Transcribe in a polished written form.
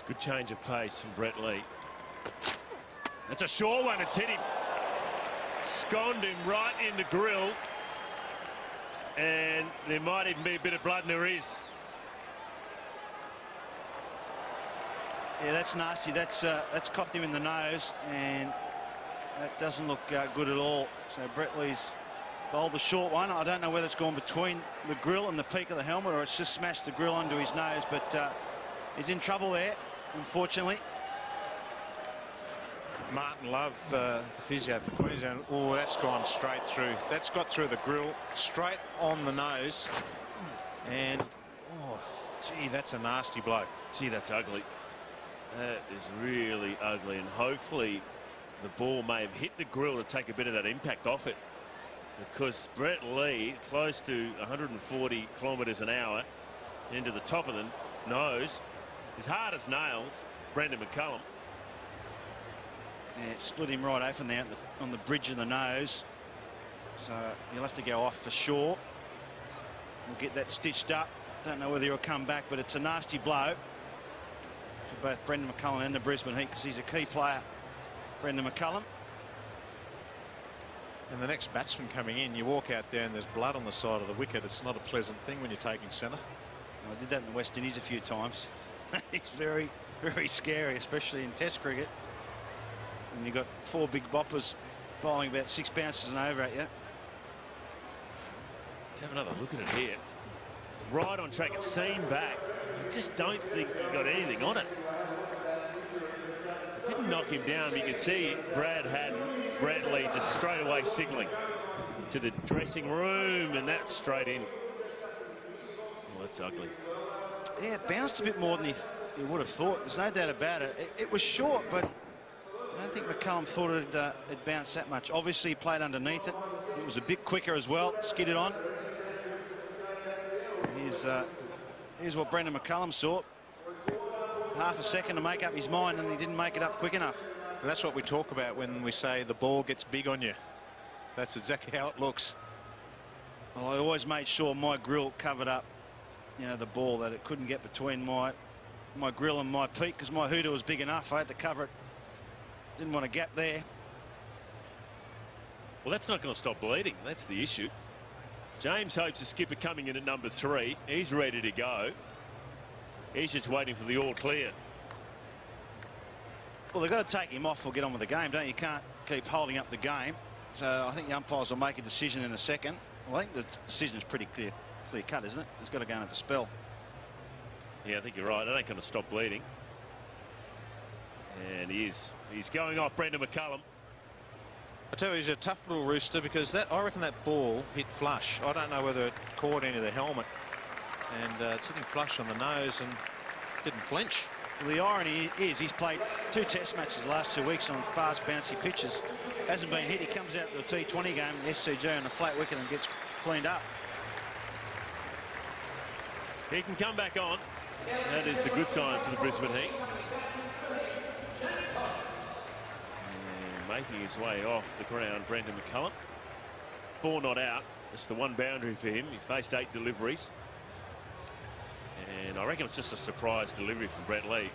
Good change of pace from Brett Lee. That's a sure one. It's hit him. Sconed him right in the grill. And there might even be a bit of blood, and there is. Yeah, that's nasty. That's copped him in the nose, and that doesn't look good at all. So Brett Lee's bowled the short one. I don't know whether it's gone between the grill and the peak of the helmet, or it's just smashed the grill onto his nose, but he's in trouble there, unfortunately. Martin Love, the physio for Queensland. Oh, that's gone straight through. That's got through the grill, straight on the nose. And, oh, gee, that's a nasty blow. Gee, that's ugly. That is really ugly, and hopefully the ball may have hit the grill to take a bit of that impact off it, because Brett Lee, close to 140 kilometres an hour into the top of the nose, as hard as nails, Brendon McCullum. Yeah, it split him right open there on the bridge of the nose. So he'll have to go off for sure. We'll get that stitched up. Don't know whether he'll come back, but it's a nasty blow for both Brendon McCullum and the Brisbane Heat, because he's a key player, Brendon McCullum. And the next batsman coming in, you walk out there and there's blood on the side of the wicket. It's not a pleasant thing when you're taking centre. Well, I did that in the West Indies a few times. It's very, very scary, especially in Test cricket. And you've got 4 big boppers bowling about 6 bounces and over at you. Let's have another look at it here. Right on track, it's seen back. I just don't think he got anything on it. It didn't knock him down, but you can see Brett Lee just straight away signalling to the dressing room, and that's straight in. Well, that's ugly. Yeah, it bounced a bit more than he would have thought. There's no doubt about it. It was short, but I don't think McCullum thought it bounced that much. Obviously, he played underneath it. It was a bit quicker as well, skidded on. Here's what Brendon McCullum saw. Half a second to make up his mind, and he didn't make it up quick enough. And that's what we talk about when we say the ball gets big on you. That's exactly how it looks. Well, I always made sure my grill covered up, you know, the ball, that it couldn't get between my grill and my peak, because my hooter was big enough. I had to cover it. Didn't want a gap there. Well, that's not going to stop bleeding. That's the issue. James Hope's the skipper coming in at number 3. He's ready to go. He's just waiting for the all clear. Well, they've got to take him off or get on with the game, don't you? You can't keep holding up the game. So I think the umpires will make a decision in a second. Well, I think the decision's pretty clear cut, isn't it? He's got to go and have a spell. Yeah, I think you're right. It ain't going to stop bleeding. And he is. He's going off, Brendon McCullum. I tell you, he's a tough little rooster, because I reckon that ball hit flush. I don't know whether it caught any of the helmet, and it's hitting flush on the nose and didn't flinch. Well, the irony is he's played 2 test matches the last 2 weeks on fast, bouncy pitches. Hasn't been hit. He comes out to a T20 game in the SCG on a flat wicket and gets cleaned up. He can come back on. That is the good sign for the Brisbane Heat. Making his way off the ground, Brendon McCullum. Ball not out. It's the one boundary for him. He faced 8 deliveries. And I reckon it's just a surprise delivery from Brett Lee.